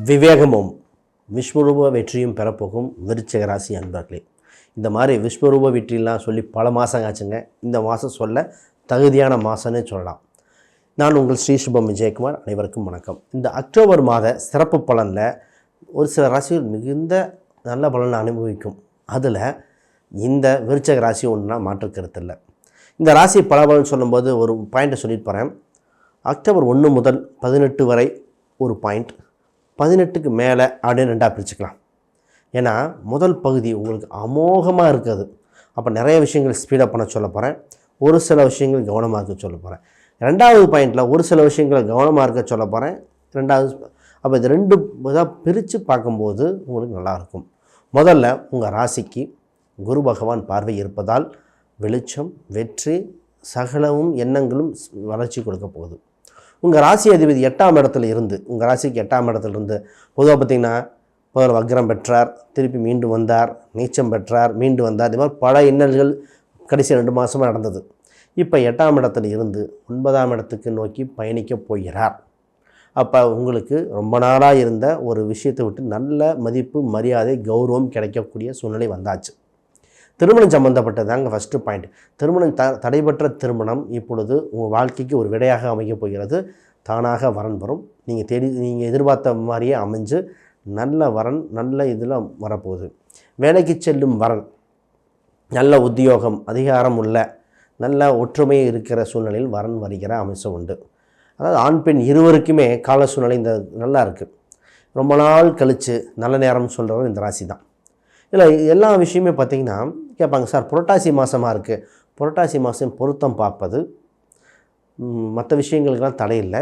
விவேகமும் விஸ்வரூப வெற்றியும் பெறப்போகும் விருச்சிக ராசி அன்பர்களே. இந்த மாதிரி விஸ்வரூப வெற்றிலாம் சொல்லி பல மாதம் ஆச்சுங்க. இந்த மாதம் சொல்ல தகுதியான மாதம்னு சொல்லலாம். நான் உங்கள் ஸ்ரீ சுபம் விஜயகுமார். அனைவருக்கும் வணக்கம். இந்த அக்டோபர் மாத சிறப்பு பலனில் ஒரு சில ராசிகள் மிகுந்த நல்ல பலனை அனுபவிக்கும். அதில் இந்த விருச்சிக ராசி ஒன்றுனா மாற்றுக்கருத்து இல்லை. இந்த ராசி பலன் சொல்லும்போது ஒரு பாயிண்ட்டை சொல்லிட்டு போகிறேன். அக்டோபர் 1 முதல் 18 வரை ஒரு பாயிண்ட், 18க்கு மேலே அப்படின்னு 2ஆக பிரிச்சுக்கலாம். ஏன்னா முதல் பகுதி உங்களுக்கு அமோகமாக இருக்குது. அப்போ நிறைய விஷயங்கள் ஸ்பீடப் பண்ண சொல்ல போகிறேன், ஒரு சில விஷயங்கள் கவனமாக இருக்க சொல்ல போகிறேன். 2வது பாயிண்டில் ஒரு சில விஷயங்களை கவனமாக இருக்க சொல்ல போகிறேன். 2வது அப்போ இது 2 இதாக பிரித்து பார்க்கும்போது உங்களுக்கு நல்லாயிருக்கும். முதல்ல உங்கள் ராசிக்கு குரு பகவான் பார்வை இருப்பதால் வெளிச்சம், வெற்றி, சகலமும் எண்ணங்களும் வளர்ச்சி கொடுக்க போகுது. உங்கள் ராசி அதிபதி 8ஆம் இடத்துல இருந்து, உங்கள் ராசிக்கு 8ஆம் இடத்துல இருந்து பொதுவாக பார்த்திங்கன்னா முதல்ல வக்ரம் பெற்றார், திருப்பி மீண்டு வந்தார், நீச்சம் பெற்றார், மீண்டு வந்தார். இது மாதிரி பல இன்னல்கள் கடைசி 2 மாதமாக நடந்தது. இப்போ 8ஆம் இடத்துல இருந்து 9ஆம் இடத்துக்கு நோக்கி பயணிக்க போகிறார். அப்போ உங்களுக்கு ரொம்ப நாளாக இருந்த ஒரு விஷயத்தை விட்டு நல்ல மதிப்பு, மரியாதை, கௌரவம் கிடைக்கக்கூடிய சூழ்நிலை வந்தாச்சு. திருமணம் சம்மந்தப்பட்டதாங்க ஃபஸ்ட்டு பாயிண்ட். திருமணம் தடைபெற்ற திருமணம் இப்பொழுது உங்கள் வாழ்க்கைக்கு ஒரு விடையாக அமைக்கப் போகிறது. தானாக வரன் வரும். நீங்கள் எதிர்பார்த்த மாதிரியே அமைஞ்சு நல்ல வரன், நல்ல இதில் வரப்போகுது. வேலைக்கு செல்லும் வரன், நல்ல உத்தியோகம், அதிகாரம் உள்ள நல்ல ஒற்றுமை இருக்கிற சூழ்நிலையில் வரன் வருகிற அமைச்சம் உண்டு. அதாவது ஆண் பெண் இருவருக்குமே கால சூழ்நிலை இந்த நல்லா இருக்குது. ரொம்ப நாள் கழித்து நல்ல நேரம் சொல்கிறவர் இந்த ராசி தான். இதில் எல்லா விஷயமே பார்த்திங்கன்னா கேட்பாங்க, சார் புரட்டாசி மாதமாக இருக்குது, புரட்டாசி மாதம் பொருத்தம் பார்ப்பது, மற்ற விஷயங்களுக்கெல்லாம் தடையில்லை,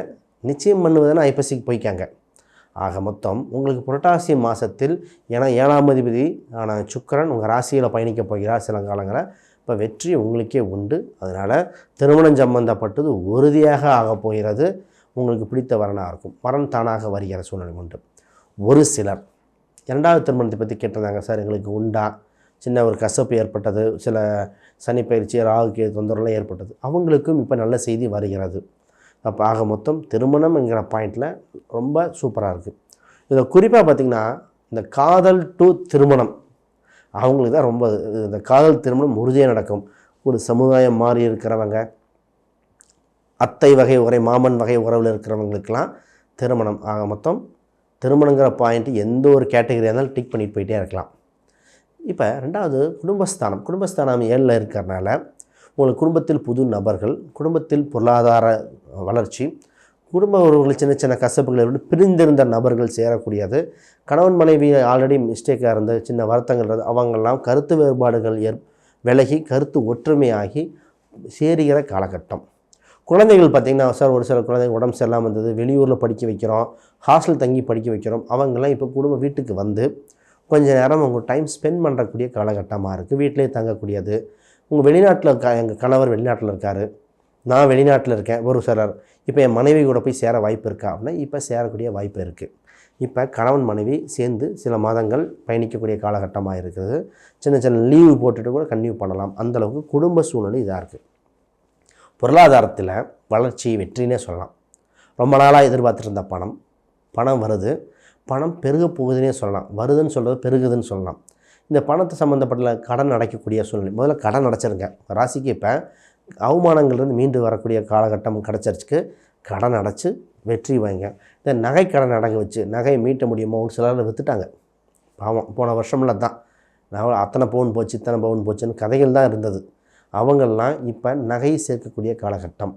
நிச்சயம் பண்ணுவதுன்னா ஐப்பசிக்கு போய்க்காங்க. ஆக மொத்தம் உங்களுக்கு புரட்டாசி மாதத்தில், ஏன்னா 7ஆம் அதிபதி ஆனால் சுக்கிரன் உங்கள் ராசியில் பயணிக்க போகிறார் சில காலங்களில். இப்போ வெற்றி உங்களுக்கே உண்டு. அதனால் திருமணம் சம்பந்தப்பட்டது உறுதியாக ஆகப் போகிறது. உங்களுக்கு பிடித்த வரனாக இருக்கும். வரன் தானாக வருகிற சூழ்நிலை உண்டு. ஒரு சிலர் 2வது திருமணத்தை பற்றி கேட்டிருந்தாங்க, சார் எங்களுக்கு உண்டா, சின்ன ஒரு கசப்பு ஏற்பட்டது, சில சனி பயிற்சி, ராகுக்கு தொந்தரவுலாம் ஏற்பட்டது, அவங்களுக்கும் இப்போ நல்ல செய்தி வருகிறது. அப்போ ஆக மொத்தம் திருமணம்ங்கிற பாயிண்டில் ரொம்ப சூப்பராக இருக்குது. இதில் குறிப்பாக பார்த்திங்கன்னா இந்த காதல் டு திருமணம் அவங்களுக்கு தான் ரொம்ப, இந்த காதல் திருமணம் உறுதியாக நடக்கும். ஒரு சமுதாயம் மாறி இருக்கிறவங்க, அத்தை வகை உரை, மாமன் வகை உறவில் இருக்கிறவங்களுக்கெல்லாம் திருமணம். ஆக மொத்தம் திருமணங்கிற பாயிண்ட்டு எந்த ஒரு கேட்டகரியாக இருந்தாலும் டிக் பண்ணிட்டு போயிட்டே இருக்கலாம். இப்போ 2வது குடும்பஸ்தானம். குடும்பஸ்தானம் 7ல் இருக்கிறனால உங்களுக்கு குடும்பத்தில் புது நபர்கள், குடும்பத்தில் பொருளாதார வளர்ச்சி, குடும்ப உறவுகள் சின்ன சின்ன கசப்புகள் பிரிந்திருந்த நபர்கள் சேரக்கூடியது. கணவன் மனைவி ஆல்ரெடி மிஸ்டேக்காக இருந்து சின்ன வருத்தங்கள் இருந்து அவங்கெல்லாம் கருத்து வேறுபாடுகள் விலகி கருத்து ஒற்றுமையாகி சேருகிற காலகட்டம். குழந்தைகள் பார்த்திங்கன்னா, சார் ஒரு சில குழந்தைங்க உடம்பு சரியில்லாமல் இருந்தது, வெளியூரில் படிக்க வைக்கிறோம், ஹாஸ்டல் தங்கி படிக்க வைக்கிறோம், அவங்கெல்லாம் இப்போ குடும்ப வீட்டுக்கு வந்து கொஞ்சம் நேரம் உங்கள் டைம் ஸ்பெண்ட் பண்ணுறக்கூடிய காலகட்டமாக இருக்குது. வீட்டிலே தங்கக்கூடியது. உங்கள் வெளிநாட்டில் எங்கள் கணவர் வெளிநாட்டில் இருக்கார், நான் வெளிநாட்டில் இருக்கேன், ஒரு சிலர் இப்போ என் மனைவி கூட போய் சேர வாய்ப்பு இருக்கா அப்படின்னா இப்போ சேரக்கூடிய வாய்ப்பு இருக்குது. இப்போ கணவன் மனைவி சேர்ந்து சில மாதங்கள் பயணிக்கக்கூடிய காலகட்டமாக இருக்குது. சின்ன சின்ன லீவு போட்டுட்டு கூட கன்டினியூ பண்ணலாம். அந்தளவுக்கு குடும்ப சூழ்நிலை இதாக இருக்குது. பொருளாதாரத்தில் வளர்ச்சி, வெற்றினே சொல்லலாம். ரொம்ப நாளாக எதிர்பார்த்துட்டு இருந்த பணம் வருது, பணம் பெருக போகுதுன்னே சொல்லலாம். வருதுன்னு சொல்கிறது பெருகுதுன்னு சொல்லலாம். இந்த பணத்தை சம்மந்தப்பட்ட கடன் அடைக்கக்கூடிய சூழ்நிலை. முதல்ல கடன் அடைச்சிருங்க. ராசிக்கு இப்போ அவமானங்கள்லேருந்து மீண்டு வரக்கூடிய காலகட்டம் கிடச்சிருச்சுக்கு. கடன் அடைச்சி வெற்றி வாங்க. இந்த நகை கடன் அடங்க வச்சு நகையை மீட்ட முடியுமோ ஒரு சிலர் விற்றுட்டாங்க. பாவம், போன வருஷம்ல தான் நான் அத்தனை பவுன் போச்சு, இத்தனை பவுன் போச்சுன்னு கதைகள் தான் இருந்தது. அவங்கெல்லாம் இப்போ நகையை சேர்க்கக்கூடிய காலகட்டம்.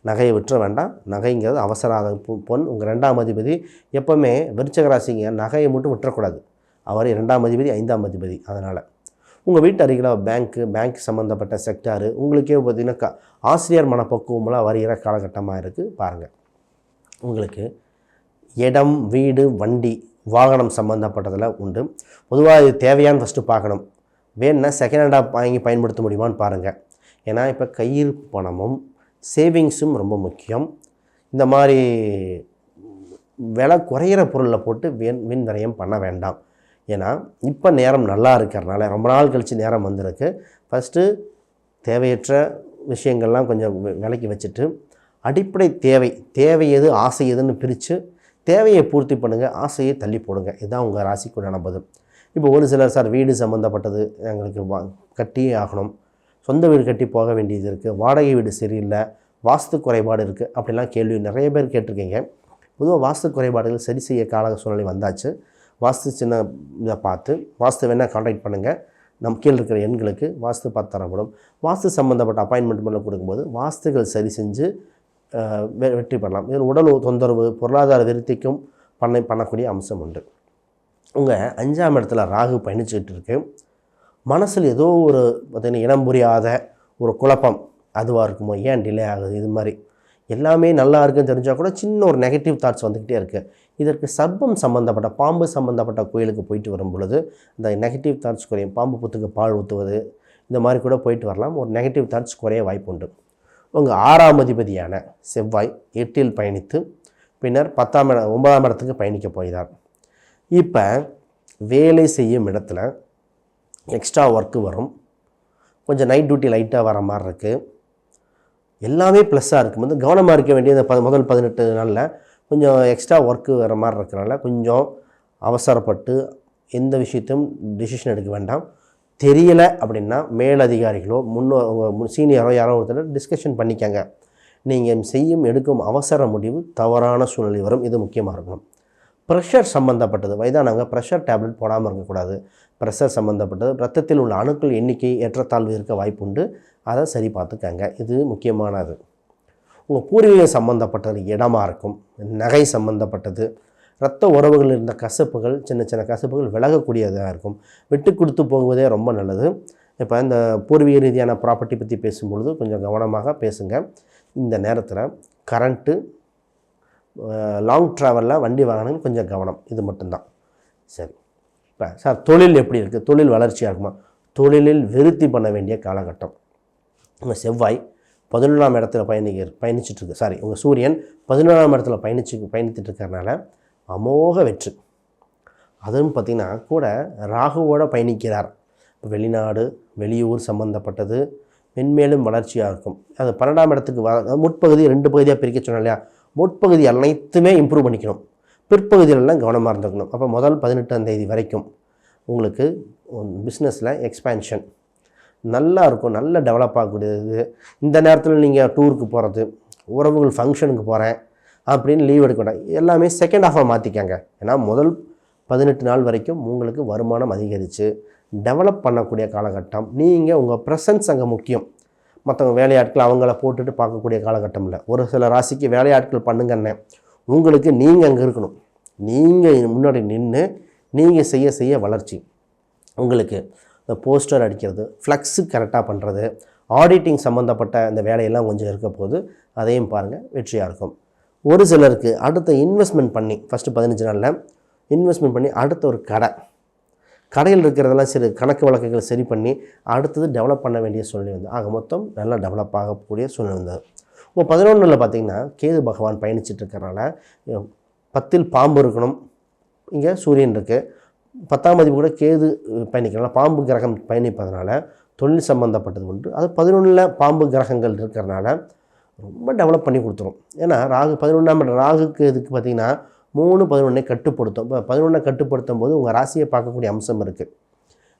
நகையை விட்டுற வேண்டாம். நகைங்கிறது அவசராத பொன். உங்கள் 2ஆம் அதிபதி எப்போவுமே விருச்சிக ராசிங்க நகையை மட்டும் விட்டுறக்கூடாது. அவர் 2ஆம் அதிபதி, 5ஆம் அதிபதி. அதனால் உங்கள் வீட்டு அருகில் பேங்க் சம்மந்தப்பட்ட செக்டாரு, உங்களுக்கே பார்த்திங்கன்னா ஆசிரியர் மனப்பக்குவமெல்லாம் வருகிற காலகட்டமாக இருக்குது. பாருங்கள், உங்களுக்கு இடம், வீடு, வண்டி, வாகனம் சம்மந்தப்பட்டதில் உண்டு. பொதுவாக இது தேவையான்னு ஃபஸ்ட்டு பார்க்கணும். வேணுன்னா செகண்ட் ஹேண்டாக வாங்கி பயன்படுத்த முடியுமான்னு பாருங்கள். ஏன்னா இப்போ கையிருப்பு பணமும் சேவிங்ஸும் ரொம்ப முக்கியம். இந்த மாதிரி விலை குறையிற பொருளில் போட்டு வீண் விரயம் பண்ண வேண்டாம். ஏன்னா இப்போ நேரம் நல்லா இருக்கிறனால, ரொம்ப நாள் கழித்து நேரம் வந்திருக்கு. ஃபஸ்ட்டு தேவையற்ற விஷயங்கள்லாம் கொஞ்சம் விலைக்கு வச்சுட்டு, அடிப்படை தேவை எது, ஆசை எதுன்னு பிரித்து தேவையை பூர்த்தி பண்ணுங்கள், ஆசையை தள்ளி போடுங்க. இதுதான் உங்கள் ராசிக்குண்டான பதில். இப்போ ஒரு சிலர் சார் வீடு சம்மந்தப்பட்டது எங்களுக்கு கட்டியே ஆகணும், சொந்த வீடு கட்டி போக வேண்டியது இருக்குது, வாடகை வீடு சரியில்லை, வாஸ்து குறைபாடு இருக்குது, அப்படிலாம் கேள்வி நிறைய பேர் கேட்டிருக்கீங்க. பொதுவாக வாஸ்து குறைபாடுகள் சரி செய்ய கால சூழ்நிலை வந்தாச்சு. வாஸ்து சின்ன இதை பார்த்து வாஸ்து வேணால் கான்டாக்ட் பண்ணுங்கள். நம் கீழே இருக்கிற எண்களுக்கு வாஸ்து பார்த்து தரப்படும். வாஸ்து சம்மந்தப்பட்ட அப்பாயின்மெண்ட் பண்ண கொடுக்கும்போது வாஸ்துகள் சரி செஞ்சு வெற்றி பெறலாம். இதில் உடல் தொந்தரவு, பொருளாதார விருத்திக்கும் பண்ணக்கூடிய அம்சம் உண்டு. உங்கள் 5ஆம் இடத்துல ராகு பயணிச்சுக்கிட்டு இருக்கு. மனசில் ஏதோ ஒரு பார்த்திங்கன்னா இனம் புரியாத ஒரு குழப்பம், அதுவாக இருக்குமோ, ஏன் டிலே ஆகுது, இது மாதிரி எல்லாமே நல்லா இருக்குன்னு தெரிஞ்சால் கூட சின்ன ஒரு நெகட்டிவ் தாட்ஸ் வந்துக்கிட்டே இருக்குது. இதற்கு சர்ப்பம் சம்மந்தப்பட்ட, பாம்பு சம்மந்தப்பட்ட கோயிலுக்கு போயிட்டு வரும் பொழுது இந்த நெகட்டிவ் தாட்ஸ் குறையும். பாம்பு புத்துக்கு பால் ஊற்றுவது, இந்த மாதிரி கூட போயிட்டு வரலாம். ஒரு நெகட்டிவ் தாட்ஸ் குறைய வாய்ப்பு உண்டு. உங்கள் 6ஆம் அதிபதியான செவ்வாய் 8இல் பயணித்து பின்னர் 9ஆம் இடத்துக்கு பயணிக்க போகிறார். இப்போ வேலை செய்யும் இடத்துல எக்ஸ்ட்ரா ஒர்க்கு வரும். கொஞ்சம் நைட் டியூட்டி லைட்டாக வர மாதிரி இருக்குது. எல்லாமே ப்ளஸ்ஸாக இருக்கும்போது கவனமாக இருக்க வேண்டியது முதல் 18 நாளில் கொஞ்சம் எக்ஸ்ட்ரா ஒர்க்கு வர மாதிரி இருக்கிறனால கொஞ்சம் அவசரப்பட்டு எந்த விஷயத்தையும் டிசிஷன் எடுக்க வேண்டாம். தெரியலை அப்படின்னா மேலதிகாரிகளோ உங்கள் சீனியரோ யாரோ ஒருத்தர் டிஸ்கஷன் பண்ணிக்கங்க. நீங்கள் செய்யும் எடுக்கும் அவசர முடிவு தவறான சூழ்நிலை வரும். இது முக்கியமாக இருக்கணும். ப்ரெஷர் சம்மந்தப்பட்டது, வயதானவங்க ப்ரெஷர் டேப்லெட் போடாமல் இருக்கக்கூடாது. ப்ரெஷர் சம்மந்தப்பட்டது, ரத்தத்தில் உள்ள அணுக்கள் எண்ணிக்கை ஏற்றத்தாழ்வு இருக்க வாய்ப்பு உண்டு. அதை சரி பார்த்துக்கங்க. இது முக்கியமானது. உங்கள் பூர்வீகம் சம்மந்தப்பட்டது இடமாக இருக்கும், நகை சம்மந்தப்பட்டது, இரத்த உறவுகள் இருந்த கசப்புகள், சின்ன சின்ன கசப்புகள் விலகக்கூடியதாக இருக்கும். விட்டு கொடுத்து போகுவதே ரொம்ப நல்லது. இப்போ இந்த பூர்வீக ரீதியான ப்ராப்பர்ட்டி பற்றி பேசும்பொழுது கொஞ்சம் கவனமாக பேசுங்க. இந்த நேரத்தில் கரண்ட்டு, லாங் ட்ராவலில் வண்டி வாகனங்கள் கொஞ்சம் கவனம். இது மட்டும்தான். சரி, இப்போ சார் தொழில் எப்படி இருக்குது, தொழில் வளர்ச்சியாக இருக்குமா? தொழிலில் விருத்தி பண்ண வேண்டிய காலகட்டம். உங்கள் செவ்வாய் 11ஆம் இடத்துல பயணிச்சிட்ருக்கு. சாரி, உங்கள் சூரியன் 11ஆம் இடத்துல பயணித்துட்டு இருக்கிறனால அமோக வெற்றி. அதுவும் பார்த்திங்கன்னா கூட ராகுவோடு பயணிக்கிறார். இப்போ வெளிநாடு, வெளியூர் சம்மந்தப்பட்டது மென்மேலும் வளர்ச்சியாக இருக்கும். அது 12ஆம் இடத்துக்கு முற்பகுதி 2 பகுதியாக பிரிக்க சொன்னோம் இல்லையா? முற்பகுதி அனைத்துமே இம்ப்ரூவ் பண்ணிக்கணும், பிற்பகுதியிலெல்லாம் கவனமாக இருந்துக்கணும். அப்போ முதல் 18ஆம் தேதி வரைக்கும் உங்களுக்கு பிஸ்னஸில் எக்ஸ்பேன்ஷன் நல்லா இருக்கும், நல்லா டெவலப் ஆகக்கூடியது. இந்த நேரத்தில் நீங்கள் டூருக்கு போகிறது, உறவுகள் ஃபங்க்ஷனுக்கு போகிறேன் அப்படின்னு லீவ் எடுக்கக்கூடாது. எல்லாமே செகண்ட் ஹாஃபாக மாற்றிக்காங்க. ஏன்னா முதல் 18 நாள் வரைக்கும் உங்களுக்கு வருமானம் அதிகரித்து டெவலப் பண்ணக்கூடிய காலகட்டம். நீங்கள் உங்கள் ப்ரெசன்ஸ் அங்கே முக்கியம். மற்றவங்க வேலையாட்கள் அவங்கள போட்டுட்டு பார்க்கக்கூடிய காலகட்டம் இல்லை. ஒரு சில ராசிக்கு வேலையாட்கள் பண்ணுங்கன்னே, உங்களுக்கு நீங்கள் அங்கே இருக்கணும். நீங்கள் முன்னாடி நின்று நீங்கள் செய்ய வளர்ச்சி. உங்களுக்கு இந்த போஸ்டர் அடிக்கிறது, ஃப்ளக்ஸு கரெக்டாக பண்ணுறது, ஆடிட்டிங் சம்மந்தப்பட்ட இந்த வேலையெல்லாம் கொஞ்சம் இருக்க போது அதையும் பாருங்கள், வெற்றியாக இருக்கும். ஒரு சிலருக்கு அடுத்த இன்வெஸ்ட்மெண்ட் பண்ணி ஃபஸ்ட்டு 15 நாளில் இன்வெஸ்ட்மெண்ட் பண்ணி அடுத்த ஒரு கடையில் இருக்கிறதெல்லாம் சரி கணக்கு வழக்குகள் சரி பண்ணி அடுத்தது டெவலப் பண்ண வேண்டிய சூழ்நிலை வந்து ஆக மொத்தம் நல்லா டெவலப் ஆகக்கூடிய சூழ்நிலை வந்தது. இப்போ 11 பார்த்திங்கன்னா கேது பகவான் பயணிச்சுட்டு இருக்கிறனால 10இல் பாம்பு இருக்கணும். இங்கே சூரியன் இருக்குது. 10ஆம் அதிபதி கூட கேது பயணிக்கிறனால பாம்பு கிரகம் பயணிப்பதனால தொழில் சம்மந்தப்பட்டது உண்டு. அது 11 பாம்பு கிரகங்கள் இருக்கிறனால ரொம்ப டெவலப் பண்ணி கொடுத்துரும். ஏன்னா ராகு 11ஆம் ராகுக்கு இதுக்கு பார்த்திங்கன்னா 3-11 கட்டுப்படுத்தும். இப்போ 11 கட்டுப்படுத்தும் போது உங்கள் ராசியை பார்க்கக்கூடிய அம்சம் இருக்குது.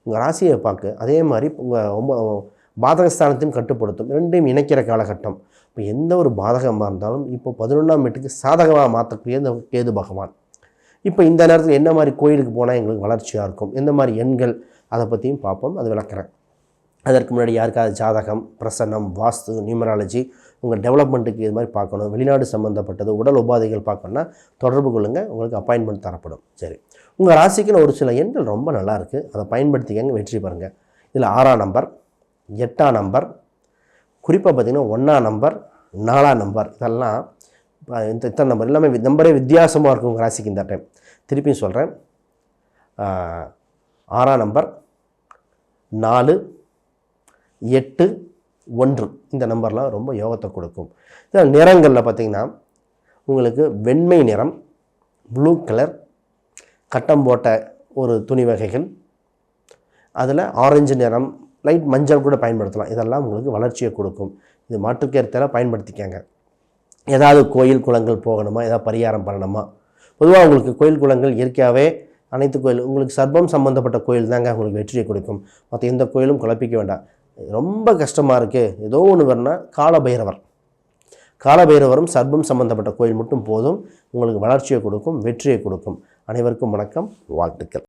உங்கள் ராசியை பார்க்க அதே மாதிரி உங்கள் பாதகஸ்தானத்தையும் கட்டுப்படுத்தும். ரெண்டையும் இணைக்கிற காலகட்டம். இப்போ எந்த ஒரு பாதகமாக இருந்தாலும் இப்போ 11ஆம் வீட்டுக்கு சாதகமாக மாற்றக்கூடிய இந்த கேது பகவான். இப்போ இந்த நேரத்தில் என்ன மாதிரி கோயிலுக்கு போனால் எங்களுக்கு வளர்ச்சியாக இருக்கும், எந்த மாதிரி எண்கள், அதை பற்றியும் பார்ப்போம். அது விளக்குறேன். அதற்கு முன்னாடி யாருக்காவது ஜாதகம், பிரசன்னம், வாஸ்து, நியூமராலஜி, உங்கள் டெவலப்மெண்ட்டுக்கு இது மாதிரி பார்க்கணும், வெளிநாடு சம்மந்தப்பட்டது, உடல் உபாதைகள் பார்க்கணுன்னா தொடர்பு கொள்ளுங்கள். உங்களுக்கு அப்பாயின்மெண்ட் தரப்படும். சரி, உங்கள் ராசிக்குன்னு ஒரு சில எண்கள் ரொம்ப நல்லா இருக்குது, அதை பயன்படுத்திக்கங்க, வெற்றி பாருங்கள். இதில் 6ஆம் நம்பர், 8ஆம் நம்பர், குறிப்பாக பார்த்திங்கன்னா 1ஆம் நம்பர், 4ஆம் நம்பர், இதெல்லாம் இத்தனை நம்பர் எல்லாமே நம்பரே வித்தியாசமாக இருக்கும் உங்கள் ராசிக்கு இந்த டைம். திருப்பியும் சொல்கிறேன், 6ஆம் நம்பர், 4, 8, 1 இந்த நம்பர்லாம் ரொம்ப யோகத்தை கொடுக்கும். இதில் நிறங்களில் பார்த்திங்கன்னா உங்களுக்கு வெண்மை நிறம், ப்ளூ கலர், கட்டம் போட்ட ஒரு துணி வகைகள், அதில் ஆரஞ்சு நிறம், லைட் மஞ்சள் கூட பயன்படுத்தலாம். இதெல்லாம் உங்களுக்கு வளர்ச்சியை கொடுக்கும். இது மாற்றுக்கேற்ற பயன்படுத்திக்கங்க. ஏதாவது கோயில் குளங்கள் போகணுமா, ஏதாவது பரிகாரம் பண்ணணுமா, பொதுவாக உங்களுக்கு கோயில் குளங்கள் இயற்கையாகவே அனைத்து கோயில் உங்களுக்கு சர்ப்பம் சம்மந்தப்பட்ட கோயில் தாங்க உங்களுக்கு வெற்றியை கொடுக்கும். மற்ற எந்த கோயிலும் குழப்பிக்க வேண்டாம். ரொம்ப கஷ்டமாக இருக்குது ஏதோ ஒன்று வரனா காலபைரவரும் சர்ப்பம் சம்மந்தப்பட்ட கோயில் மட்டும் போதும், உங்களுக்கு வளர்ச்சியை கொடுக்கும், வெற்றியை கொடுக்கும். அனைவருக்கும் வணக்கம், வாழ்த்துக்கள்.